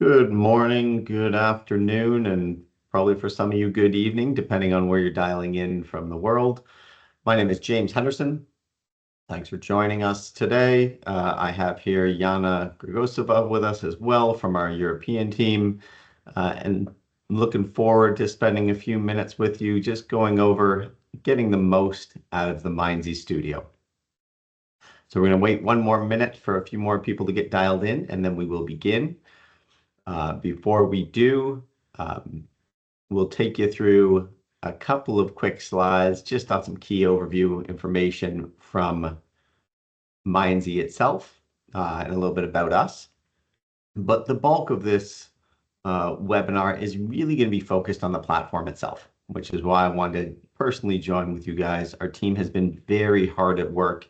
Good morning, good afternoon, and probably for some of you, good evening, depending on where you're dialing in from the world. My name is James Henderson. Thanks for joining us today. I have here Yana Grigosova with us as well from our European team, and looking forward to spending a few minutes with you just going over getting the most out of the mindzie Studio. So we're going to wait one more minute for a few more people to get dialed in, and then we will begin. Before we do, we'll take you through a couple of quick slides just on some key overview information from mindzie itself and a little bit about us. But the bulk of this webinar is really going to be focused on the platform itself, which is why I wanted to personally join with you guys. Our team has been very hard at work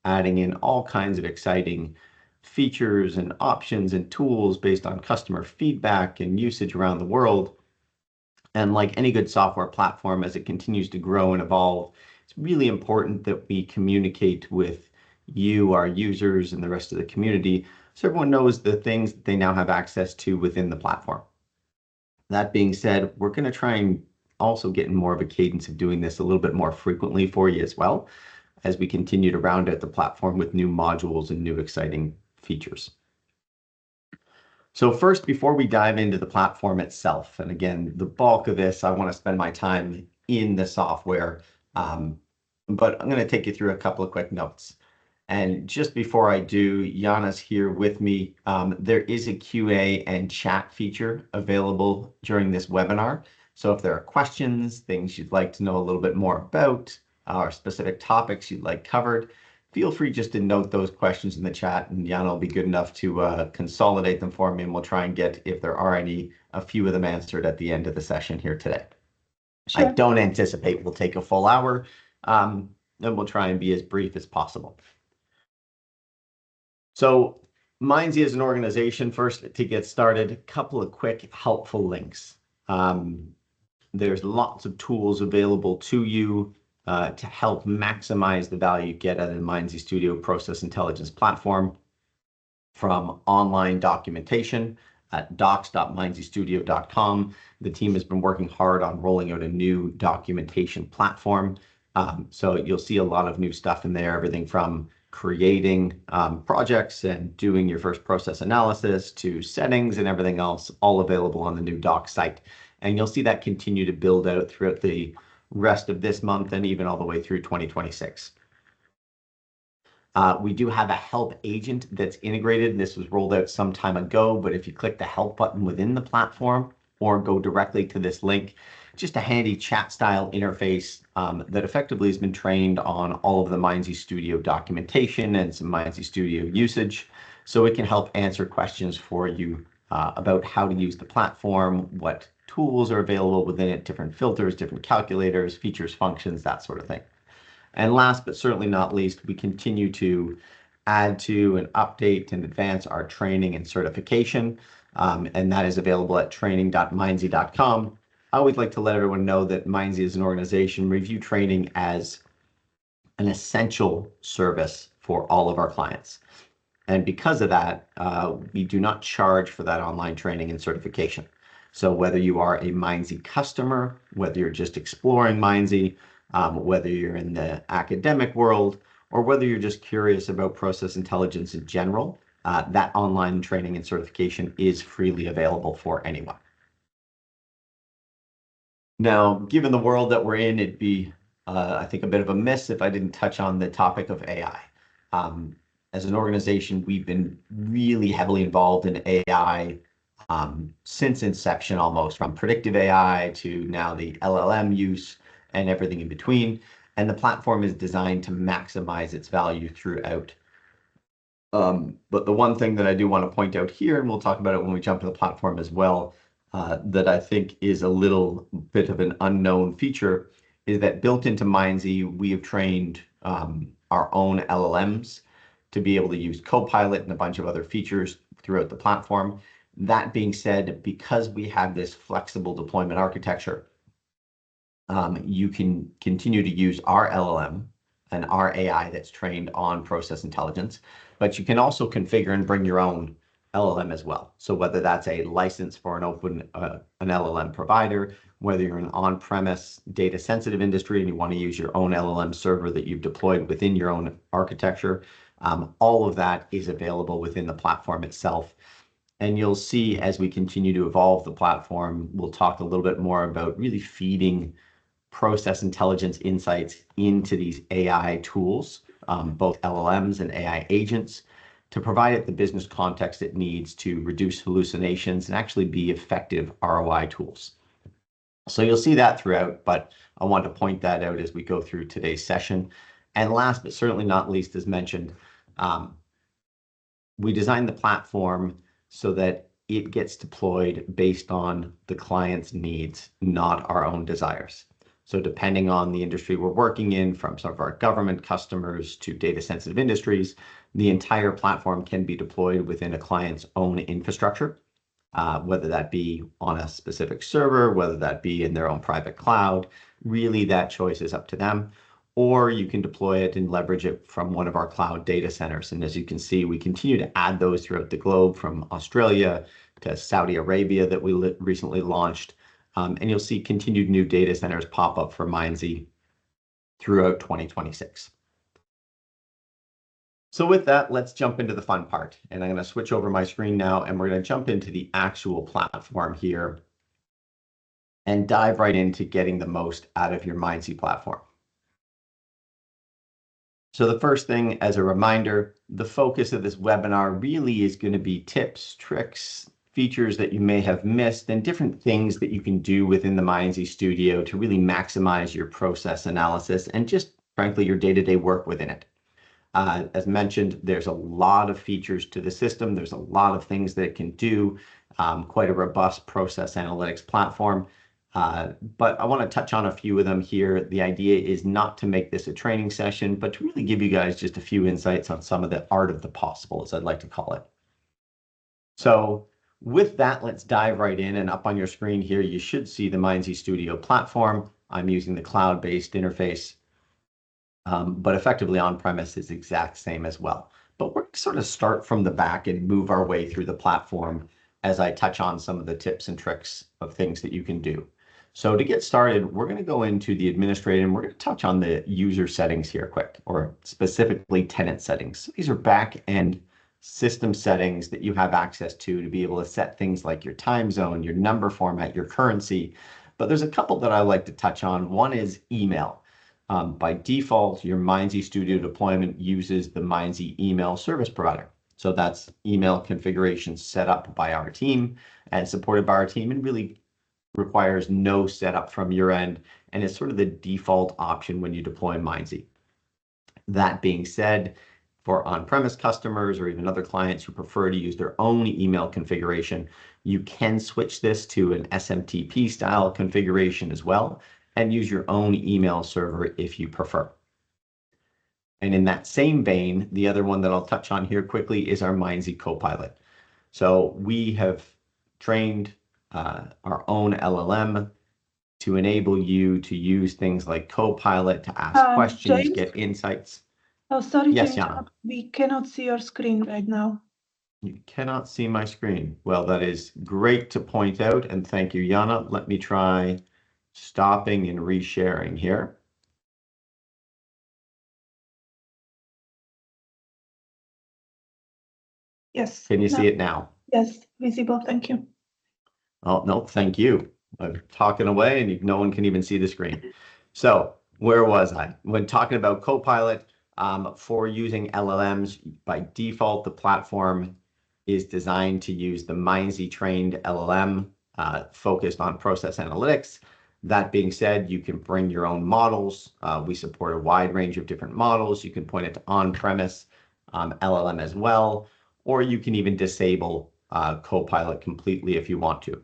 adding in all kinds of exciting features and options and tools based on customer feedback and usage around the world. And like any good software platform, as it continues to grow and evolve, it's really important that we communicate with you, our users, and the rest of the community, so everyone knows the things that they now have access to within the platform. That being said, we're going to try and also get in more of a cadence of doing this a little bit more frequently for you as well, as we continue to round out the platform with new modules and new exciting features. So first, before we dive into the platform itself, and again, the bulk of this, I want to spend my time in the software, but I'm going to take you through a couple of quick notes. And just before I do, Yana's here with me. There is a QA and chat feature available during this webinar. So if there are questions, things you'd like to know a little bit more about, or specific topics you'd like covered, feel free just to note those questions in the chat, and Yana will be good enough to consolidate them for me, and we'll try and get, if there are any, a few of them answered at the end of the session here today. Sure. I don't anticipate we'll take a full hour, and we'll try and be as brief as possible. So mindzie as an organization, first to get started, a couple of quick helpful links. There's lots of tools available to you to help maximize the value you get out of the mindzie Studio Process Intelligence platform, from online documentation at docs.mindziestudio.com. The team has been working hard on rolling out a new documentation platform. So you'll see a lot of new stuff in there, everything from creating projects and doing your first process analysis to settings and everything else, all available on the new doc site. And you'll see that continue to build out throughout the rest of this month and even all the way through 2026. We do have a help agent that's integrated. This was rolled out some time ago, but if you click the help button within the platform or go directly to this link, just a handy chat style interface that effectively has been trained on all of the mindzie Studio documentation and some mindzie Studio usage. So it can help answer questions for you about how to use the platform, what tools are available within it, different filters, different calculators, features, functions, that sort of thing. And last but certainly not least, we continue to add to and update and advance our training and certification, and that is available at training.mindzie.com. I always like to let everyone know that mindzie as an organization review training as an essential service for all of our clients. And because of that, we do not charge for that online training and certification. So whether you are a mindzie customer, whether you're just exploring mindzie, whether you're in the academic world, or whether you're just curious about process intelligence in general, that online training and certification is freely available for anyone. Now, given the world that we're in, it'd be, I think, a bit of a miss if I didn't touch on the topic of AI. As an organization, we've been really heavily involved in AI since inception, almost, from predictive AI to now the LLM use and everything in between. And the platform is designed to maximize its value throughout. But the one thing that I do want to point out here, and we'll talk about it when we jump to the platform as well, that I think is a little bit of an unknown feature, is that built into mindzie, we have trained our own LLMs to be able to use Copilot and a bunch of other features throughout the platform. That being said, because we have this flexible deployment architecture, you can continue to use our LLM and our AI that's trained on process intelligence, but you can also configure and bring your own LLM as well. So whether that's a license for an LLM provider, whether you're an on-premise data sensitive industry and you want to use your own LLM server that you've deployed within your own architecture, all of that is available within the platform itself. And you'll see as we continue to evolve the platform, we'll talk a little bit more about really feeding process intelligence insights into these AI tools, both LLMs and AI agents, to provide it the business context it needs to reduce hallucinations and actually be effective ROI tools. So you'll see that throughout, but I want to point that out as we go through today's session. And last but certainly not least, as mentioned, we designed the platform so that it gets deployed based on the client's needs, not our own desires. So depending on the industry we're working in, from some of our government customers to data sensitive industries, the entire platform can be deployed within a client's own infrastructure, whether that be on a specific server, whether that be in their own private cloud. Really, that choice is up to them. Or you can deploy it and leverage it from one of our cloud data centers. And as you can see, we continue to add those throughout the globe, from Australia to Saudi Arabia that we recently launched. And you'll see continued new data centers pop up for mindzie throughout 2026. So with that, let's jump into the fun part. And I'm going to switch over my screen now, and we're going to jump into the actual platform here and dive right into getting the most out of your mindzie platform. So the first thing, as a reminder, the focus of this webinar really is going to be tips, tricks, features that you may have missed, and different things that you can do within the mindzie Studio to really maximize your process analysis and just, frankly, your day-to-day work within it. As mentioned, there's a lot of features to the system. There's a lot of things that it can do, quite a robust process analytics platform. But I want to touch on a few of them here. The idea is not to make this a training session, but to really give you guys just a few insights on some of the art of the possible, as I'd like to call it. So with that, let's dive right in. And up on your screen here, you should see the mindzie Studio platform. I'm using the cloud-based interface, but effectively on-premise is the exact same as well. But we're going to sort of start from the back and move our way through the platform as I touch on some of the tips and tricks of things that you can do. So to get started, we're going to go into the administrator and we're going to touch on the user settings here quick, or specifically tenant settings. So these are back-end system settings that you have access to be able to set things like your time zone, your number format, your currency. But there's a couple that I like to touch on. One is email. By default, your mindzie Studio deployment uses the mindzie email service provider. So that's email configuration set up by our team and supported by our team, and really requires no setup from your end, and is sort of the default option when you deploy mindzie. That being said, for on-premise customers or even other clients who prefer to use their own email configuration, you can switch this to an SMTP style configuration as well, and use your own email server if you prefer. And in that same vein, the other one that I'll touch on here quickly is our mindzie Copilot. So we have trained our own LLM to enable you to use things like Copilot to ask questions, James? get insights. Oh, sorry, Yes, James, Jana. we cannot see your screen right now. You cannot see my screen. Well, that is great to point out, and thank you, Jana. Let me try stopping and resharing here. Yes. Can you see it now? Yes, visible. Thank you. Oh, no, thank you. I'm talking away and no one can even see the screen. So where was I? When talking about Copilot, for using LLMs, by default, the platform is designed to use the mindzie trained LLM focused on process analytics. That being said, you can bring your own models. We support a wide range of different models. You can point it to on-premise LLM as well, or you can even disable Copilot completely if you want to.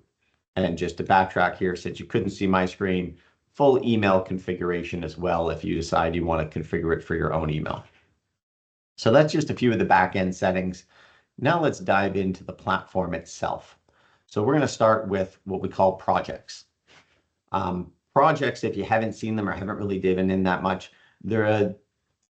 And just to backtrack here, since you couldn't see my screen, full email configuration as well if you decide you want to configure it for your own email. So that's just a few of the back-end settings. Now let's dive into the platform itself. So we're going to start with what we call projects. Projects, if you haven't seen them or haven't really dived in that much, they're a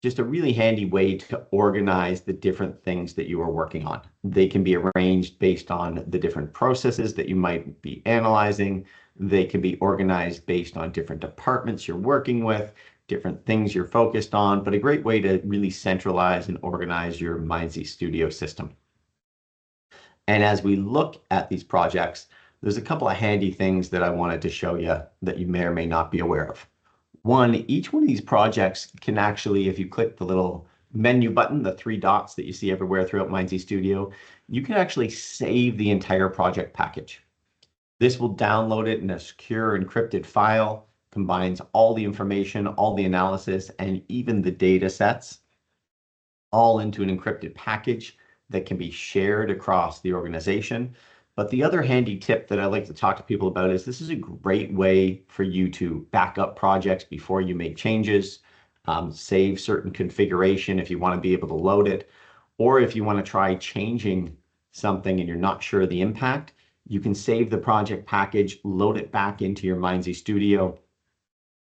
just a really handy way to organize the different things that you are working on. They can be arranged based on the different processes that you might be analyzing. They can be organized based on different departments you're working with, different things you're focused on, but a great way to really centralize and organize your mindzie Studio system. And as we look at these projects, there's a couple of handy things that I wanted to show you that you may or may not be aware of. One, each one of these projects can actually, if you click the little menu button, the three dots that you see everywhere throughout mindzie Studio, you can actually save the entire project package. This will download it in a secure encrypted file, combines all the information, all the analysis, and even the data sets all into an encrypted package that can be shared across the organization. But the other handy tip that I like to talk to people about is this is a great way for you to back up projects before you make changes, save certain configuration if you want to be able to load it, or if you want to try changing something and you're not sure of the impact, you can save the project package, load it back into your mindzie Studio,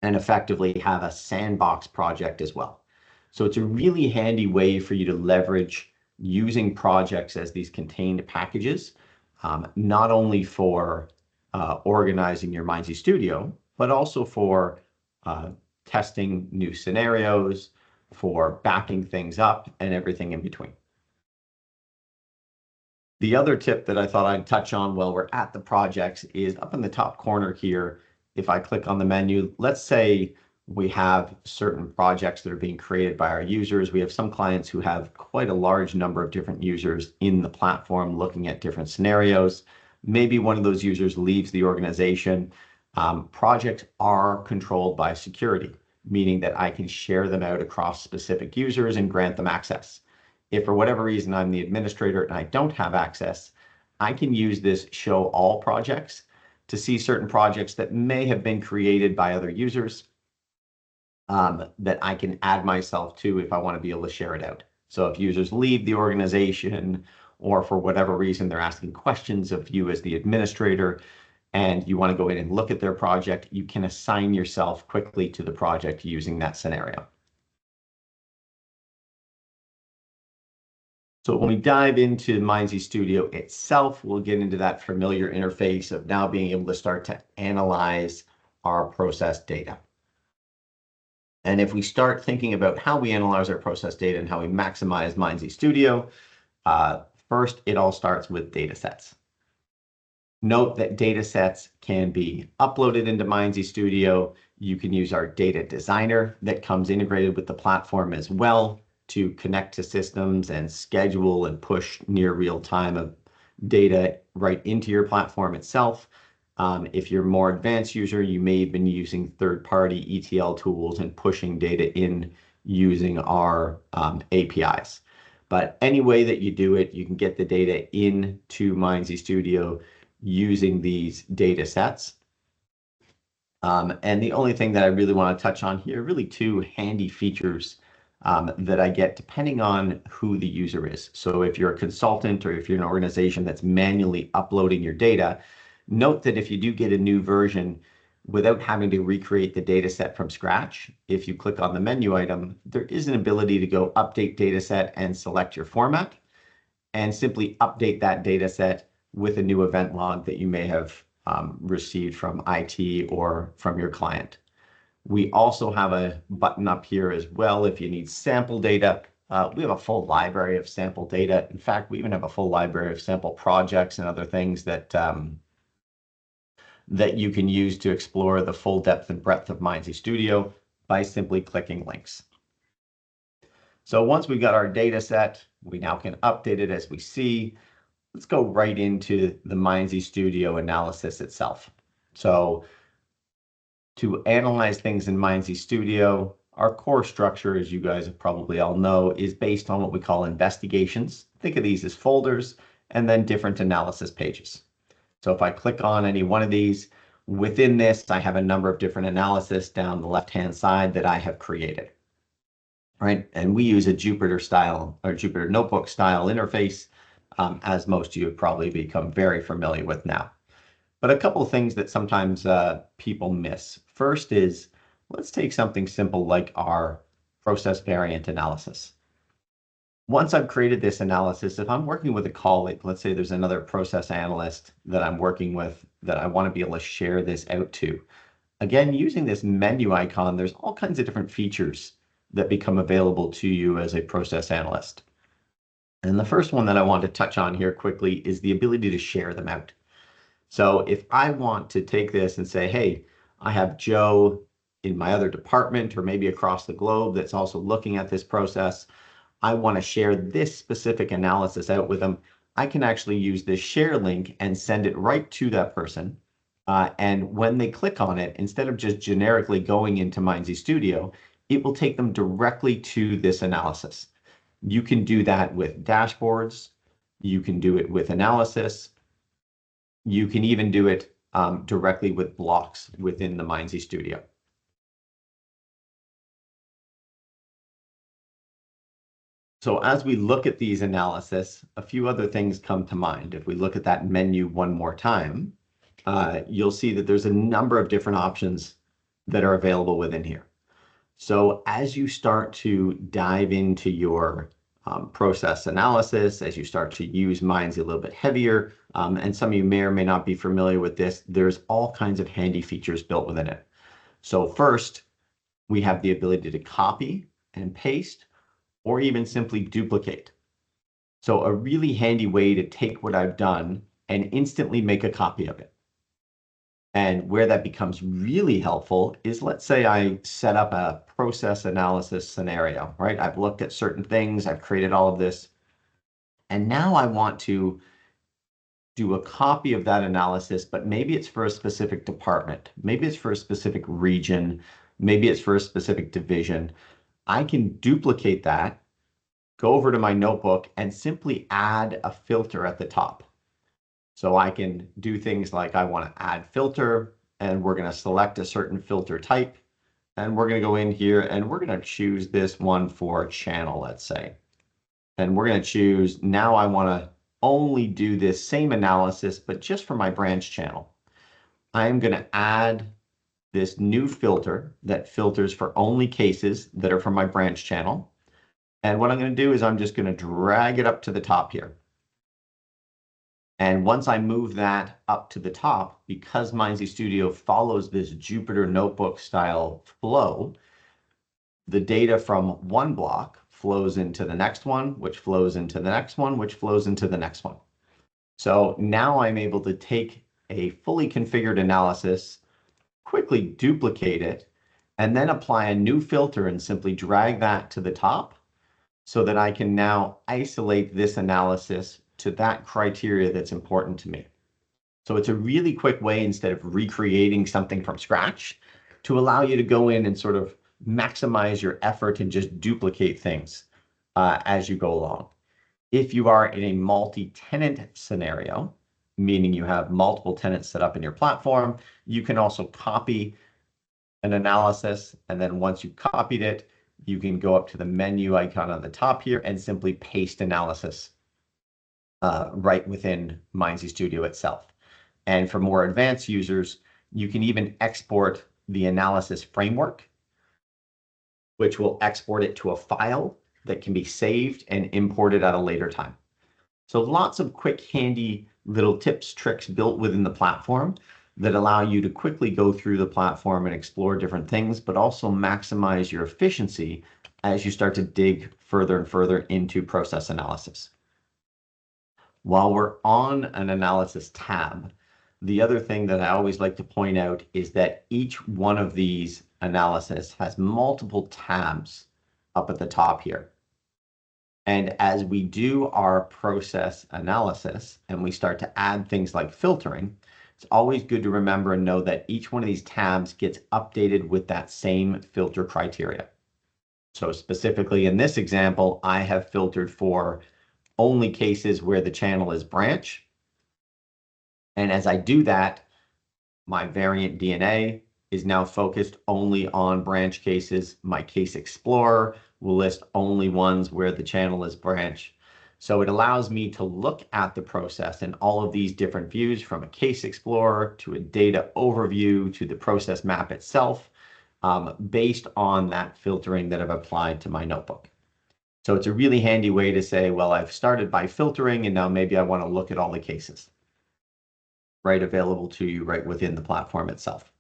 and effectively have a sandbox project as well. So it's a really handy way for you to leverage using projects as these contained packages, not only for organizing your mindzie Studio, but also for testing new scenarios, for backing things up, and everything in between. The other tip that I thought I'd touch on while we're at the projects is up in the top corner here. If I click on the menu, let's say we have certain projects that are being created by our users. We have some clients who have quite a large number of different users in the platform looking at different scenarios. Maybe one of those users leaves the organization. Projects are controlled by security, meaning that I can share them out across specific users and grant them access. If for whatever reason I'm the administrator and I don't have access, I can use this show all projects to see certain projects that may have been created by other users that I can add myself to if I want to be able to share it out. So if users leave the organization or for whatever reason they're asking questions of you as the administrator and you want to go in and look at their project, you can assign yourself quickly to the project using that scenario. So when we dive into mindzie Studio itself, we'll get into that familiar interface of now being able to start to analyze our process data. And if we start thinking about how we analyze our process data and how we maximize mindzie Studio, first, it all starts with data sets. Note that data sets can be uploaded into mindzie Studio. You can use our data designer that comes integrated with the platform as well to connect to systems and schedule and push near real time of data right into your platform itself. If you're a more advanced user, you may have been using third-party ETL tools and pushing data in using our APIs. But any way that you do it, you can get the data into mindzie Studio using these data sets. And the only thing that I really want to touch on here, really two handy features that I get depending on who the user is. So if you're a consultant or if you're an organization that's manually uploading your data, note that if you do get a new version without having to recreate the data set from scratch, if you click on the menu item, there is an ability to go update data set and select your format and simply update that data set with a new event log that you may have received from IT or from your client. We also have a button up here as well if you need sample data. We have a full library of sample data. In fact, we even have a full library of sample projects and other things that that you can use to explore the full depth and breadth of mindzie Studio by simply clicking links. So once we've got our data set, we now can update it as we see. Let's go right into the mindzie Studio analysis itself. So to analyze things in mindzie Studio, our core structure, as you guys probably all know, is based on what we call investigations. Think of these as folders and then different analysis pages. So if I click on any one of these, within this, I have a number of different analysis down the left-hand side that I have created. Right, and we use a Jupyter style or Jupyter notebook style interface, as most of you have probably become very familiar with now. But a couple of things that sometimes people miss. First is, let's take something simple like our process variant analysis. Once I've created this analysis, if I'm working with a colleague, let's say there's another process analyst that I'm working with that I want to be able to share this out to. Again, using this menu icon, there's all kinds of different features that become available to you as a process analyst. And the first one that I want to touch on here quickly is the ability to share them out. So if I want to take this and say, hey, I have Joe in my other department or maybe across the globe that's also looking at this process, I want to share this specific analysis out with them, I can actually use this share link and send it right to that person. And when they click on it, instead of just generically going into Mindzie Studio, it will take them directly to this analysis. You can do that with dashboards. You can do it with analysis. You can even do it directly with blocks within the Mindzie Studio. So as we look at these analysis, a few other things come to mind. If we look at that menu one more time, you'll see that there's a number of different options that are available within here. So as you start to dive into your process analysis, as you start to use Mindzie a little bit heavier, and some of you may or may not be familiar with this, there's all kinds of handy features built within it. So first, we have the ability to copy and paste, or even simply duplicate. So a really handy way to take what I've done and instantly make a copy of it. And where that becomes really helpful is, let's say I set up a process analysis scenario, right? I've looked at certain things, I've created all of this, and now I want to do a copy of that analysis, but maybe it's for a specific department, maybe it's for a specific region, maybe it's for a specific division. I can duplicate that, go over to my notebook, and simply add a filter at the top. So I can do things like I want to add filter, and we're going to select a certain filter type, and we're going to go in here and we're going to choose this one for channel, let's say. And we're going to choose, now I want to only do this same analysis, but just for my branch channel. I'm going to add this new filter that filters for only cases that are from my branch channel. And what I'm going to do is I'm just going to drag it up to the top here. And once I move that up to the top, because Mindzie Studio follows this Jupyter Notebook style flow, the data from one block flows into the next one, which flows into the next one, which flows into the next one. So now I'm able to take a fully configured analysis, quickly duplicate it, and then apply a new filter and simply drag that to the top so that I can now isolate this analysis to that criteria that's important to me. So it's a really quick way, instead of recreating something from scratch, to allow you to go in and sort of maximize your effort and just duplicate things as you go along. If you are in a multi-tenant scenario, meaning you have multiple tenants set up in your platform, you can also copy an analysis, and then once you've copied it, you can go up to the menu icon on the top here and simply paste analysis right within Mindzie Studio itself. And for more advanced users, you can even export the analysis framework, which will export it to a file that can be saved and imported at a later time. So lots of quick, handy little tips, tricks built within the platform that allow you to quickly go through the platform and explore different things, but also maximize your efficiency as you start to dig further and further into process analysis. While we're on an analysis tab, the other thing that I always like to point out is that each one of these analysis has multiple tabs up at the top here. And as we do our process analysis and we start to add things like filtering, it's always good to remember and know that each one of these tabs gets updated with that same filter criteria. So specifically in this example, I have filtered for only cases where the channel is branch. And as I do that, my variant DNA is now focused only on branch cases. My case explorer will list only ones where the channel is branch. So it allows me to look at the process in all of these different views, from a case explorer to a data overview to the process map itself, based on that filtering that I've applied to my notebook. So it's a really handy way to say, well, I've started by filtering and now maybe I want to look at all the cases, right, available to you right within the platform itself.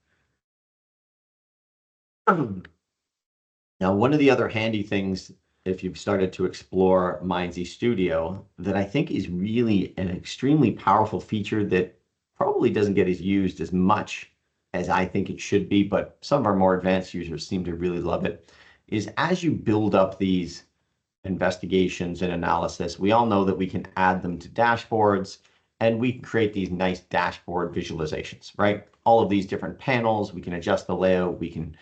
Now, one of the other handy things, if you've started to explore Mindzie Studio, that I think is really an extremely powerful feature that probably doesn't get used as much as I think it should be, but some of our more advanced users seem to really love it, is as you build up these investigations and analysis, we all know that we can add them to dashboards and we can create these nice dashboard visualizations, right? All of these different panels, we can adjust the layout, we can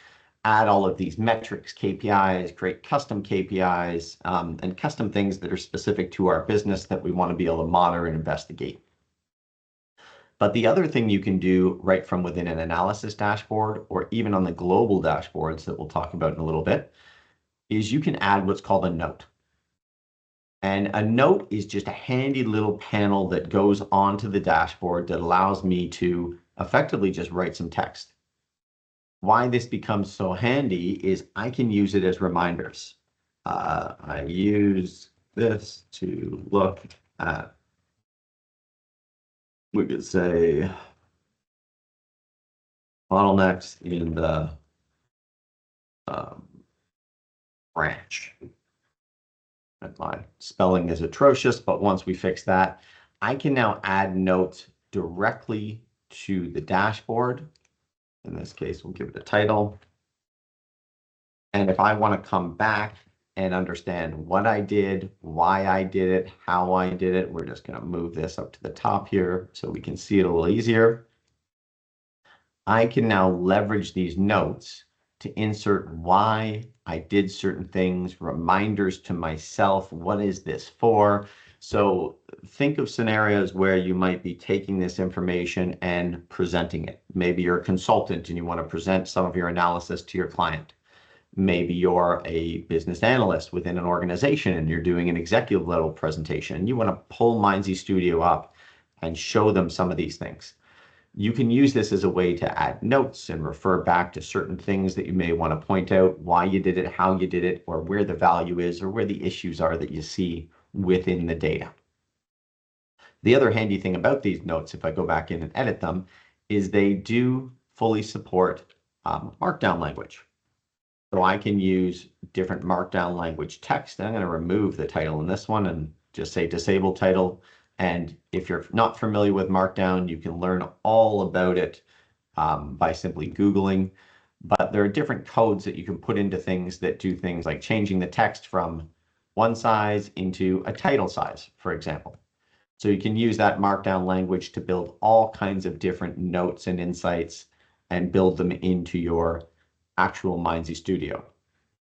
add all of these metrics, KPIs, create custom KPIs, and custom things that are specific to our business that we want to be able to monitor and investigate. But the other thing you can do right from within an analysis dashboard, or even on the global dashboards that we'll talk about in a little bit, is you can add what's called a note. And a note is just a handy little panel that goes onto the dashboard that allows me to effectively just write some text. Why this becomes so handy is I can use it as reminders. I use this to look at, we could say, bottlenecks in the branch. And my spelling is atrocious, but once we fix that, I can now add notes directly to the dashboard. In this case, we'll give it a title. And if I want to come back and understand what I did, why I did it, how I did it, we're just going to move this up to the top here so we can see it a little easier. I can now leverage these notes to insert why I did certain things, reminders to myself, what is this for? So think of scenarios where you might be taking this information and presenting it. Maybe you're a consultant and you want to present some of your analysis to your client. Maybe you're a business analyst within an organization and you're doing an executive level presentation. You want to pull Mindzie Studio up and show them some of these things. You can use this as a way to add notes and refer back to certain things that you may want to point out, why you did it, how you did it, or where the value is, or where the issues are that you see within the data. The other handy thing about these notes, if I go back in and edit them, is they do fully support Markdown language. So I can use different Markdown language text. And I'm going to remove the title in this one and just say disable title. And if you're not familiar with Markdown, you can learn all about it by simply Googling. But there are different codes that you can put into things that do things like changing the text from one size into a title size, for example. So you can use that Markdown language to build all kinds of different notes and insights and build them into your actual Mindzie Studio.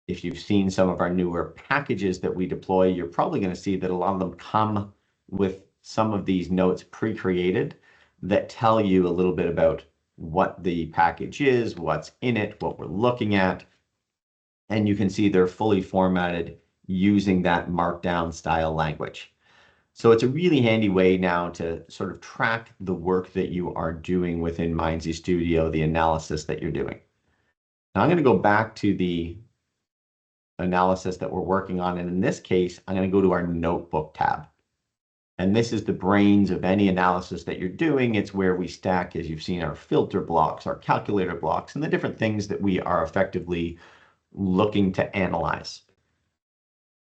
If you've seen some of our newer packages that we deploy, you're probably going to see that a lot of them come with some of these notes pre-created that tell you a little bit about what the package is, what's in it, what we're looking at. And you can see they're fully formatted using that Markdown style language. So it's a really handy way now to sort of track the work that you are doing within Mindzie Studio, the analysis that you're doing. Now I'm going to go back to the analysis that we're working on. And in this case, I'm going to go to our notebook tab. And this is the brains of any analysis that you're doing. It's where we stack, as you've seen, our filter blocks, our calculator blocks, and the different things that we are effectively looking to analyze.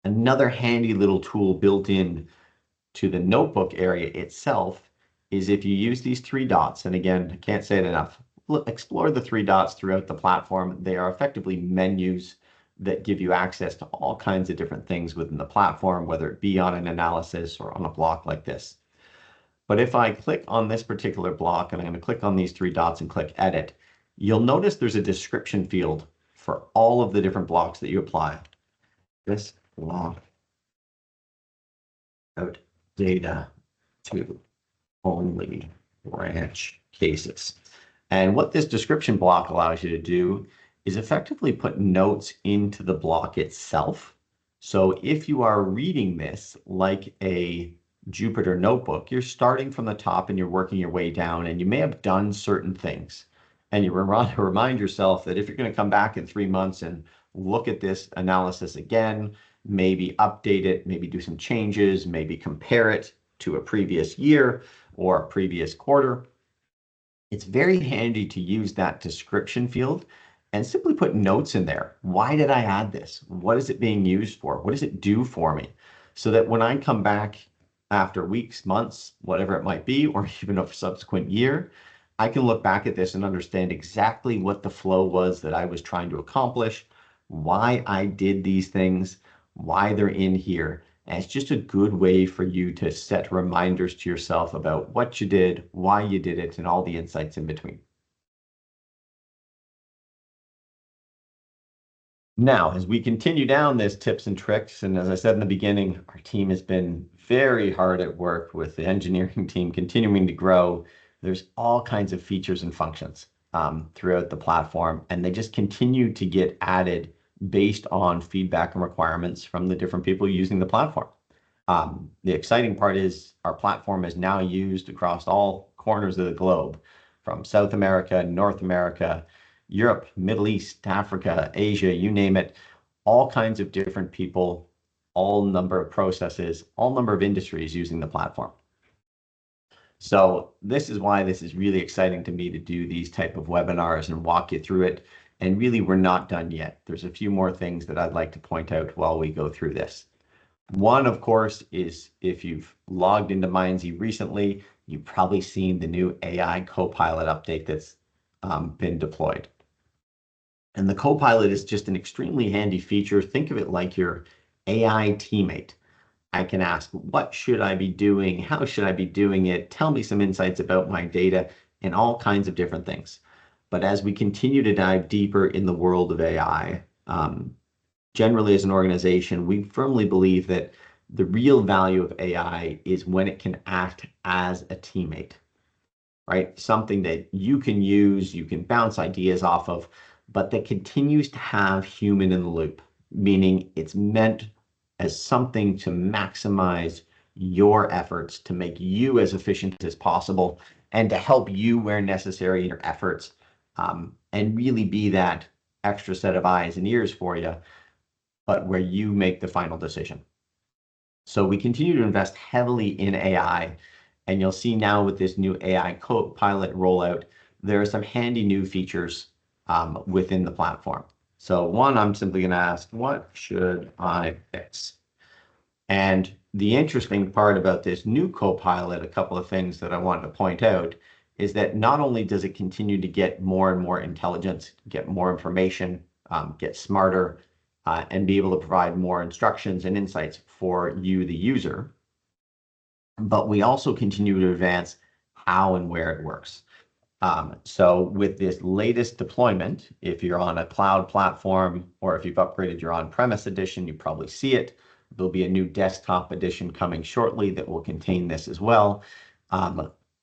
Another handy little tool built in to the notebook area itself is if you use these three dots, and again, I can't say it enough, explore the three dots throughout the platform. They are effectively menus that give you access to all kinds of different things within the platform, whether it be on an analysis or on a block like this. But if I click on this particular block, and I'm going to click on these three dots and click edit, you'll notice there's a description field for all of the different blocks that you apply. This block out data to only branch cases. And what this description block allows you to do is effectively put notes into the block itself. So if you are reading this like a Jupyter notebook, you're starting from the top and you're working your way down, and you may have done certain things. And you remind yourself that if you're going to come back in 3 months and look at this analysis again, maybe update it, maybe do some changes, maybe compare it to a previous year or a previous quarter, it's very handy to use that description field and simply put notes in there. Why did I add this? What is it being used for? What does it do for me? So that when I come back after weeks, months, whatever it might be, or even a subsequent year, I can look back at this and understand exactly what the flow was that I was trying to accomplish, why I did these things, why they're in here. And it's just a good way for you to set reminders to yourself about what you did, why you did it, and all the insights in between. Now, as we continue down this tips and tricks, and as I said in the beginning, our team has been very hard at work with the engineering team continuing to grow. There's all kinds of features and functions throughout the platform, and they just continue to get added based on feedback and requirements from the different people using the platform. The exciting part is our platform is now used across all corners of the globe, from South America, North America, Europe, Middle East, Africa, Asia, you name it, all kinds of different people, all number of processes, all number of industries using the platform. So this is why this is really exciting to me to do these type of webinars and walk you through it. And really, we're not done yet. There's a few more things that I'd like to point out while we go through this. One, of course, is if you've logged into Mindzie recently, you've probably seen the new AI Copilot update that's been deployed. And the Copilot is just an extremely handy feature. Think of it like your AI teammate. I can ask, what should I be doing? How should I be doing it? Tell me some insights about my data and all kinds of different things. But as we continue to dive deeper in the world of AI, generally as an organization, we firmly believe that the real value of AI is when it can act as a teammate, right? Something that you can use, you can bounce ideas off of, but that continues to have human in the loop, meaning it's meant as something to maximize your efforts, to make you as efficient as possible, and to help you where necessary in your efforts, and really be that extra set of eyes and ears for you, but where you make the final decision. So we continue to invest heavily in AI, and you'll see now with this new AI Copilot rollout, there are some handy new features within the platform. So one, I'm simply going to ask, what should I fix? And the interesting part about this new Copilot, a couple of things that I wanted to point out, is that not only does it continue to get more and more intelligence, get more information, get smarter, and be able to provide more instructions and insights for you, the user, but we also continue to advance how and where it works. So with this latest deployment, if you're on a cloud platform or if you've upgraded your on-premise edition, you probably see it. There'll be a new desktop edition coming shortly that will contain this as well.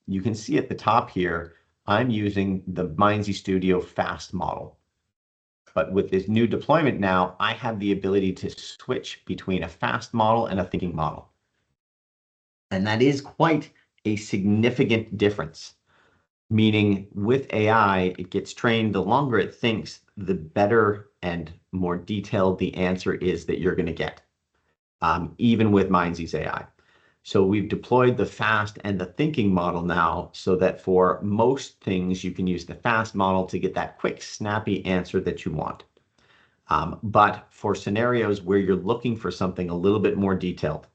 You can see at the top here, I'm using the Mindzie Studio fast model. But with this new deployment now, I have the ability to switch between a fast model and a thinking model. And that is quite a significant difference. Meaning with AI, it gets trained, the longer it thinks, the better and more detailed the answer is that you're going to get, even with Mindzie's AI. So we've deployed the fast and the thinking model now so that for most things, you can use the fast model to get that quick, snappy answer that you want. But for scenarios where you're looking for something a little bit more detailed,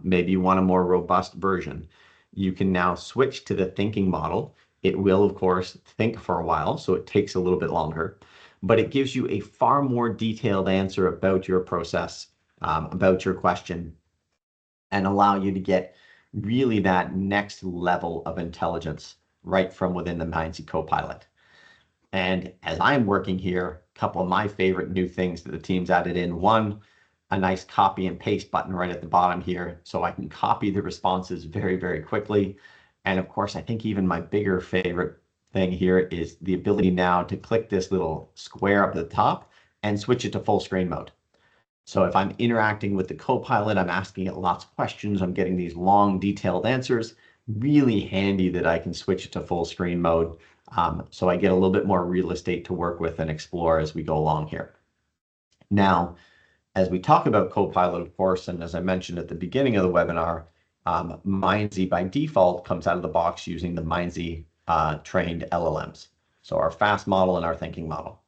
maybe you want a more robust version, you can now switch to the thinking model. It will, of course, think for a while, so it takes a little bit longer, but it gives you a far more detailed answer about your process, about your question, and allow you to get really that next level of intelligence right from within the Mindzie Copilot. And as I'm working here, a couple of my favorite new things that the team's added in. One, a nice copy and paste button right at the bottom here, so I can copy the responses very, very quickly. And of course, I think even my bigger favorite thing here is the ability now to click this little square up at the top and switch it to full screen mode. So if I'm interacting with the Copilot, I'm asking it lots of questions, I'm getting these long, detailed answers, really handy that I can switch it to full screen mode So I get a little bit more real estate to work with and explore as we go along here. Now, as we talk about Copilot, of course, and as I mentioned at the beginning of the webinar, Mindzie by default comes out of the box using the Mindzie trained LLMs. So our fast model and our thinking model.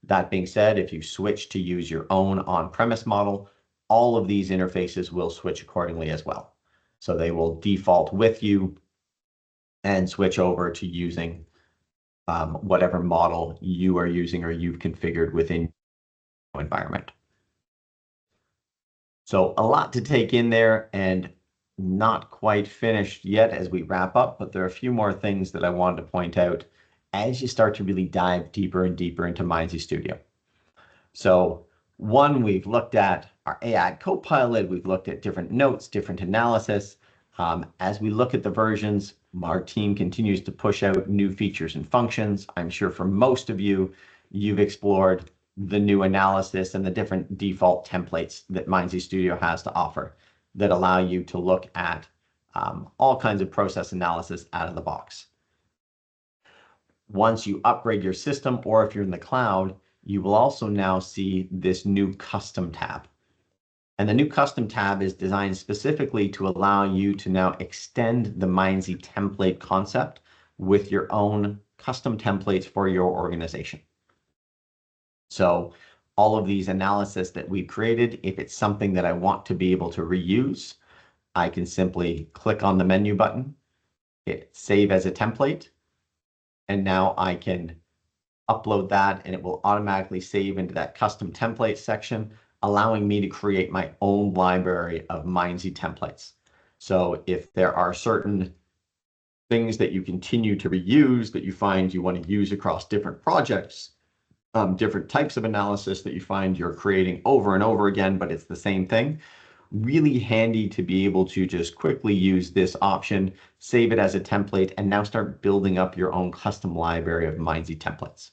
That being said, if you switch to use your own on-premise model, all of these interfaces will switch accordingly as well. So they will default with you and switch over to using whatever model you are using or you've configured within your environment. So a lot to take in there and not quite finished yet as we wrap up, but there are a few more things that I wanted to point out as you start to really dive deeper and deeper into Mindzie Studio. So one, we've looked at our AI Copilot, we've looked at different notes, different analysis. As we look at the versions, our team continues to push out new features and functions. I'm sure for most of you, you've explored the new analysis and the different default templates that Mindzie Studio has to offer that allow you to look at all kinds of process analysis out of the box. Once you upgrade your system, or if you're in the cloud, you will also now see this new custom tab. And the new custom tab is designed specifically to allow you to now extend the Mindzie template concept with your own custom templates for your organization. So all of these analysis that we created, if it's something that I want to be able to reuse, I can simply click on the menu button, hit save as a template, and now I can upload that and it will automatically save into that custom template section, allowing me to create my own library of Mindzie templates. So if there are certain things that you continue to reuse that you find you want to use across different projects, different types of analysis that you find you're creating over and over again, but it's the same thing, really handy to be able to just quickly use this option, save it as a template, and now start building up your own custom library of Mindzie templates.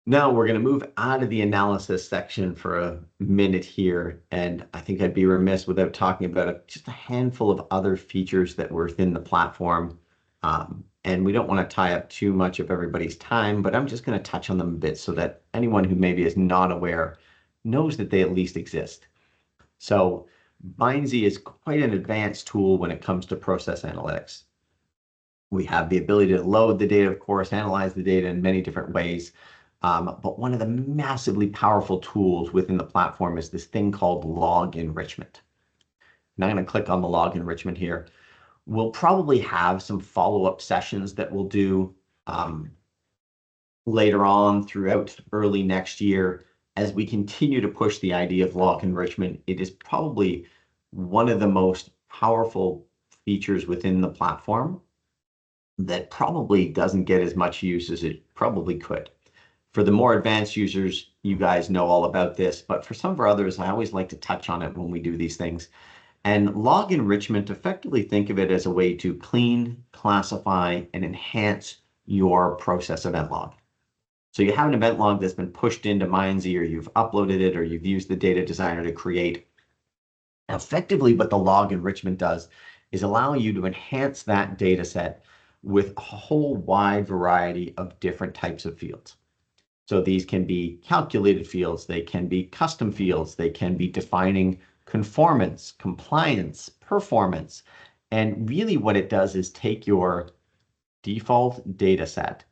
Now we're going to move out of the analysis section for a minute here, and I think I'd be remiss without talking about just a handful of other features that were within the platform. And we don't want to tie up too much of everybody's time, but I'm just going to touch on them a bit so that anyone who maybe is not aware knows that they at least exist. So Mindzie is quite an advanced tool when it comes to process analytics. We have the ability to load the data, of course, analyze the data in many different ways. But one of the massively powerful tools within the platform is this thing called log enrichment. And I'm going to click on the log enrichment here. We'll probably have some follow-up sessions that we'll do later on throughout early next year. As we continue to push the idea of log enrichment, it is probably one of the most powerful features within the platform that probably doesn't get as much use as it probably could. For the more advanced users, you guys know all about this, but for some of our others, I always like to touch on it when we do these things. And log enrichment, effectively think of it as a way to clean, classify, and enhance your process event log. So you have an event log that's been pushed into Mindzie, or you've uploaded it, or you've used the data designer to create. Effectively, what the log enrichment does is allow you to enhance that data set with a whole wide variety of different types of fields. So these can be calculated fields, they can be custom fields, they can be defining conformance, compliance, performance. And really what it does is take your default data set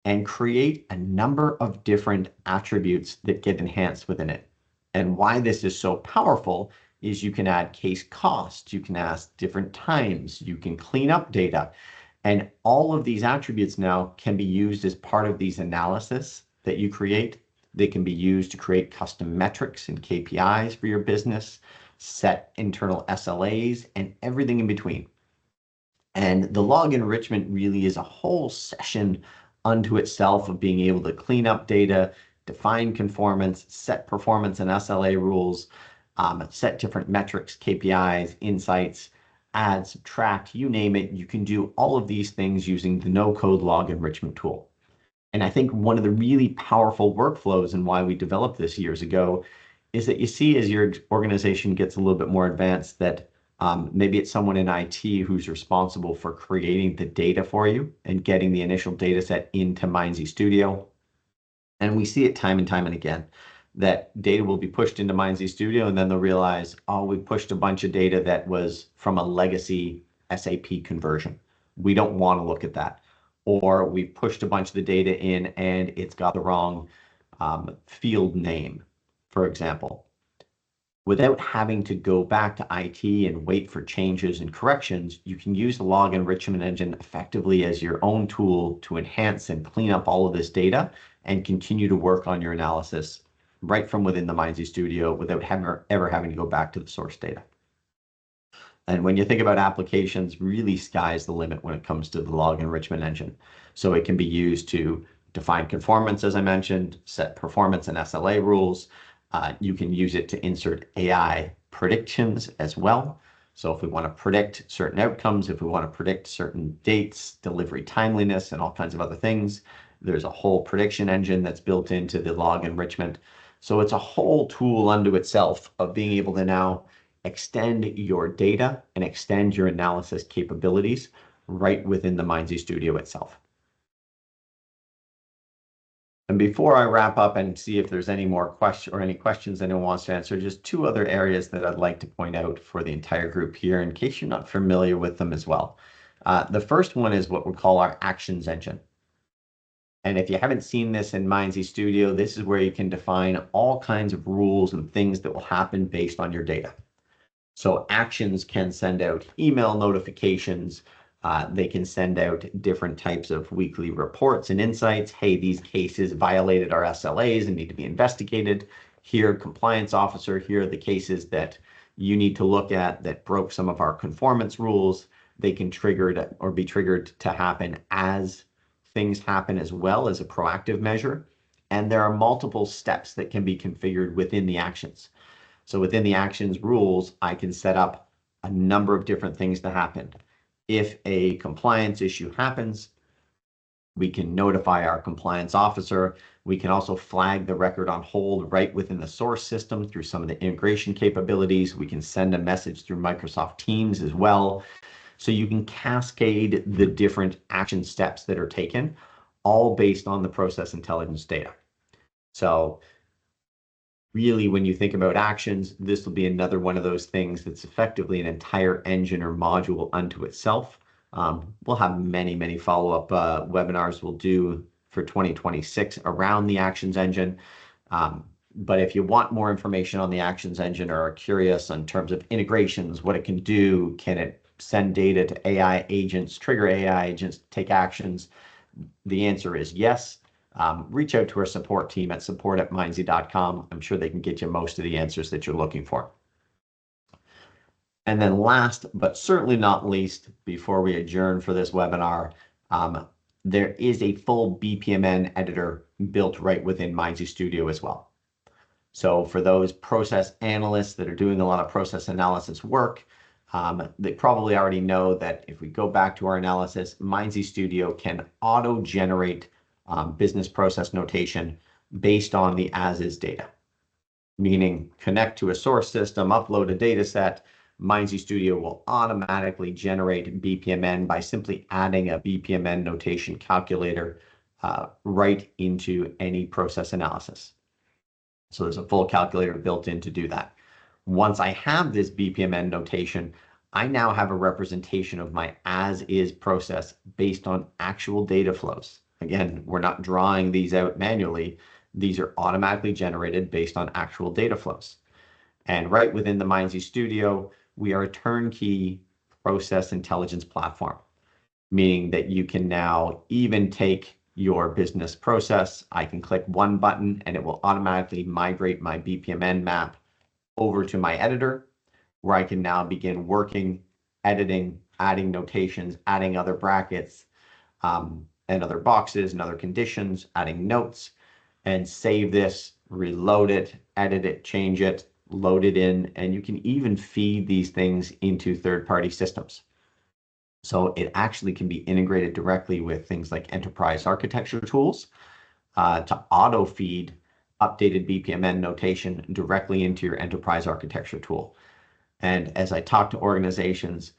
and create a number of different attributes that get enhanced within it. And why this is so powerful is you can add case costs, you can ask different times, you can clean up data. And all of these attributes now can be used as part of these analysis that you create. They can be used to create custom metrics and KPIs for your business, set internal SLAs, and everything in between. And the log enrichment really is a whole session unto itself of being able to clean up data, define conformance, set performance and SLA rules, set different metrics, KPIs, insights, add, subtract, you name it. You can do all of these things using the no-code log enrichment tool. And I think one of the really powerful workflows and why we developed this years ago is that you see as your organization gets a little bit more advanced that Maybe it's someone in IT who's responsible for creating the data for you and getting the initial data set into mindzie Studio. And we see it time and time and again that data will be pushed into mindzie Studio, and then they'll realize, oh, we pushed a bunch of data that was from a legacy SAP conversion. We don't want to look at that. Or we pushed a bunch of the data in and it's got the wrong field name, for example. Without having to go back to IT and wait for changes and corrections, you can use the log enrichment engine effectively as your own tool to enhance and clean up all of this data and continue to work on your analysis right from within the mindzie Studio without ever having to go back to the source data. And when you think about applications, really sky's the limit when it comes to the log enrichment engine. So it can be used to define conformance, as I mentioned, set performance and SLA rules. You can use it to insert AI predictions as well. So if we want to predict certain outcomes, if we want to predict certain dates, delivery timeliness, and all kinds of other things, there's a whole prediction engine that's built into the log enrichment. So it's a whole tool unto itself of being able to now extend your data and extend your analysis capabilities right within the mindzie Studio itself. And before I wrap up and see if there's any more questions or any questions anyone wants to answer, just two other areas that I'd like to point out for the entire group here in case you're not familiar with them as well. The first one is what we call our actions engine. And if you haven't seen this in mindzie Studio, this is where you can define all kinds of rules and things that will happen based on your data. So actions can send out email notifications. They can send out different types of weekly reports and insights. Hey, these cases violated our SLAs and need to be investigated. Here, compliance officer, here are the cases that you need to look at that broke some of our conformance rules. They can trigger or be triggered to happen as things happen as well as a proactive measure. And there are multiple steps that can be configured within the actions. So within the actions rules, I can set up a number of different things to happen. If a compliance issue happens, we can notify our compliance officer. We can also flag the record on hold right within the source system through some of the integration capabilities. We can send a message through Microsoft Teams as well. So you can cascade the different action steps that are taken, all based on the process intelligence data. So really, when you think about actions, this will be another one of those things that's effectively an entire engine or module unto itself. We'll have many follow-up webinars we'll do for 2026 around the actions engine. But if you want more information on the actions engine or are curious in terms of integrations, what it can do, can it send data to AI agents, trigger AI agents to take actions? The answer is yes. Reach out to our support team at support@mindzie.com. I'm sure they can get you most of the answers that you're looking for. And then last, but certainly not least, before we adjourn for this webinar, there is a full BPMN editor built right within mindzie Studio as well. So for those process analysts that are doing a lot of process analysis work, they probably already know that if we go back to our analysis, mindzie Studio can auto-generate business process notation based on the as-is data, meaning connect to a source system, upload a data set. mindzie Studio will automatically generate BPMN by simply adding a BPMN notation calculator right into any process analysis. So there's a full calculator built in to do that. Once I have this BPMN notation, I now have a representation of my as-is process based on actual data flows. Again, we're not drawing these out manually. These are automatically generated based on actual data flows. And right within the mindzie Studio, we are a turnkey process intelligence platform, meaning that you can now even take your business process. I can click one button and it will automatically migrate my BPMN map over to my editor, where I can now begin working, editing, adding notations, adding other brackets, and other boxes and other conditions, adding notes, and save this, reload it, edit it, change it, load it in, and you can even feed these things into third-party systems. So it actually can be integrated directly with things like enterprise architecture tools to auto-feed updated BPMN notation directly into your enterprise architecture tool. And as I talk to organizations,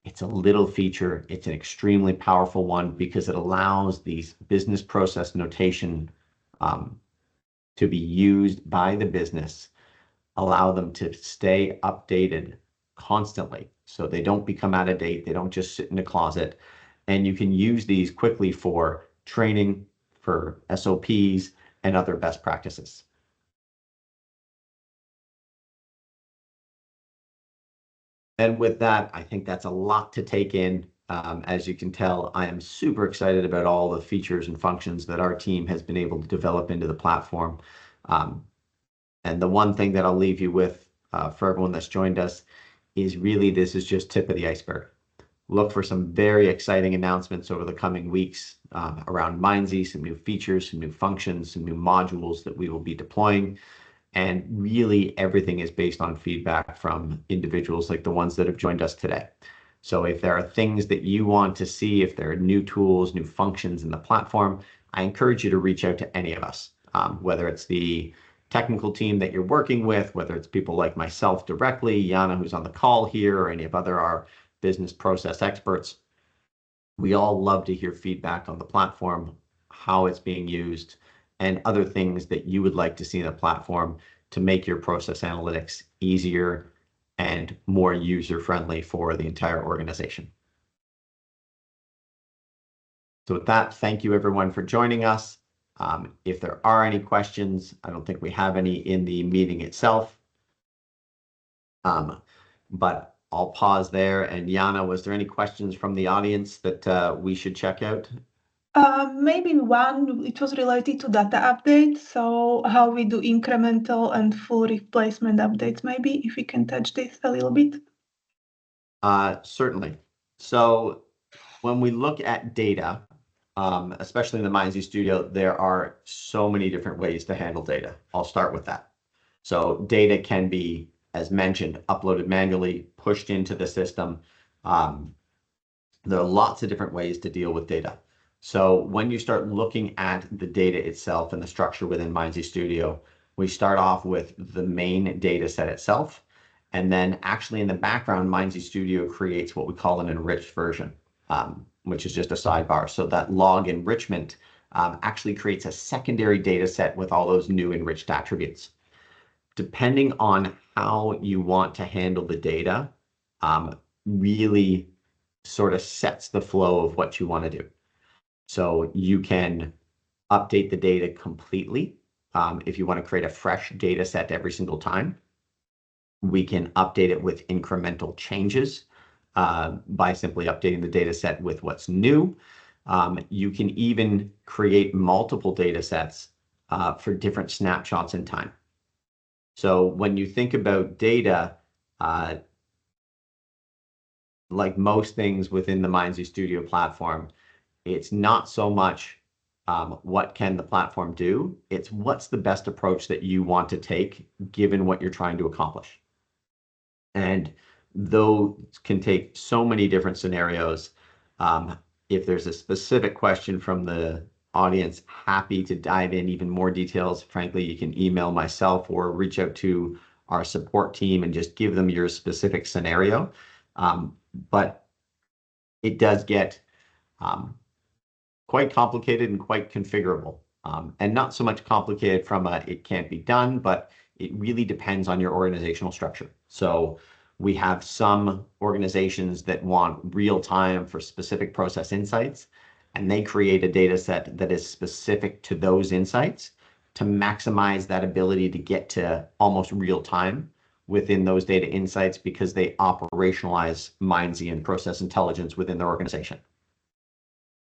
it's a little feature. It's an extremely powerful one because it allows these business process notation to be used by the business, allow them to stay updated constantly so they don't become out of date. They don't just sit in a closet. And you can use these quickly for training, for SOPs, and other best practices. And with that, I think that's a lot to take in. As you can tell, I am super excited about all the features and functions that our team has been able to develop into the platform. And the one thing that I'll leave you with for everyone that's joined us is really this is just tip of the iceberg. Look for some very exciting announcements over the coming weeks around Mindzie, some new features, some new functions, some new modules that we will be deploying. And really everything is based on feedback from individuals like the ones that have joined us today. So if there are things that you want to see, if there are new tools, new functions in the platform, I encourage you to reach out to any of us, whether it's the technical team that you're working with, whether it's people like myself directly, Yana, who's on the call here, or any of our business process experts. We all love to hear feedback on the platform, how it's being used, and other things that you would like to see in the platform to make your process analytics easier and more user-friendly for the entire organization. So with that, thank you everyone for joining us. If there are any questions, I don't think we have any in the meeting itself. But I'll pause there. And Yana, was there any questions from the audience that we should check out? Maybe one, it was related to data update. So how we do incremental and full replacement updates, maybe if we can touch this a little bit. Certainly. So when we look at data, especially in the mindzie Studio, there are so many different ways to handle data. I'll start with that. So data can be, as mentioned, uploaded manually, pushed into the system. There are lots of different ways to deal with data. So when you start looking at the data itself and the structure within mindzie Studio, we start off with the main data set itself. And then actually in the background, mindzie Studio creates what we call an enriched version, which is just a sidebar. So that log enrichment actually creates a secondary data set with all those new enriched attributes. Depending on how you want to handle the data, really sort of sets the flow of what you want to do. So you can update the data completely if you want to create a fresh data set every single time. We can update it with incremental changes by simply updating the data set with what's new. You can even create multiple data sets for different snapshots in time. So when you think about data, like most things within the mindzie Studio platform, it's not so much what can the platform do, it's what's the best approach that you want to take given what you're trying to accomplish. And those can take so many different scenarios. If there's a specific question from the audience, happy to dive in even more details. Frankly, you can email myself or reach out to our support team and just give them your specific scenario. But it does get quite complicated and quite configurable. And not so much complicated from a it can't be done, but it really depends on your organizational structure. So we have some organizations that want real time for specific process insights, and they create a data set that is specific to those insights to maximize that ability to get to almost real time within those data insights because they operationalize mindzie and process intelligence within their organization.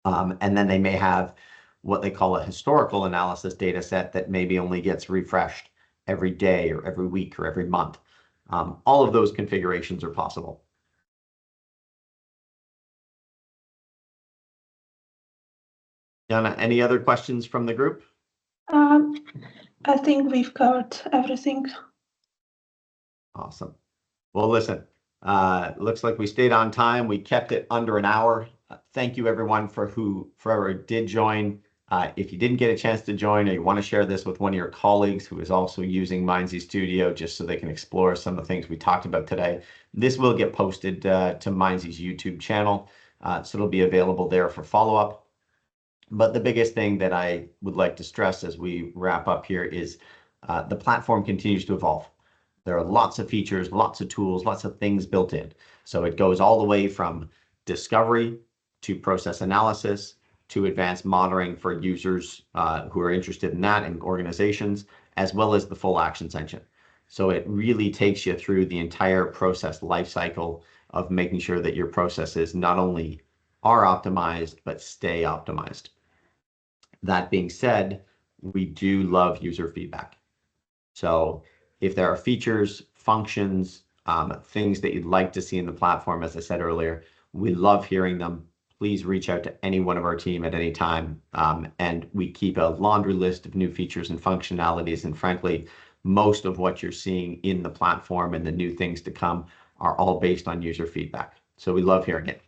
And then they may have what they call a historical analysis data set that maybe only gets refreshed every day or every week or every month. All of those configurations are possible. Jana, any other questions from the group? I think we've covered everything. Awesome. Well, listen, looks like we stayed on time. We kept it under an hour. Thank you everyone for whoever did join. If you didn't get a chance to join or you want to share this with one of your colleagues who is also using Mindzie Studio just so they can explore some of the things we talked about today, this will get posted to Mindzie's YouTube channel. So it'll be available there for follow-up. But the biggest thing that I would like to stress as we wrap up here is the platform continues to evolve. There are lots of features, lots of tools, lots of things built in. So it goes all the way from discovery to process analysis to advanced monitoring for users who are interested in that and organizations, as well as the full actions engine. So it really takes you through the entire process lifecycle of making sure that your processes not only are optimized, but stay optimized. That being said, we do love user feedback. So if there are features, functions, things that you'd like to see in the platform, as I said earlier, we love hearing them. Please reach out to any one of our team at any time. And we keep a laundry list of new features and functionalities. And frankly, most of what you're seeing in the platform and the new things to come are all based on user feedback. So we love hearing it.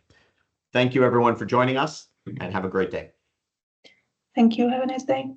Thank you everyone for joining us and have a great day. Thank you. Have a nice day.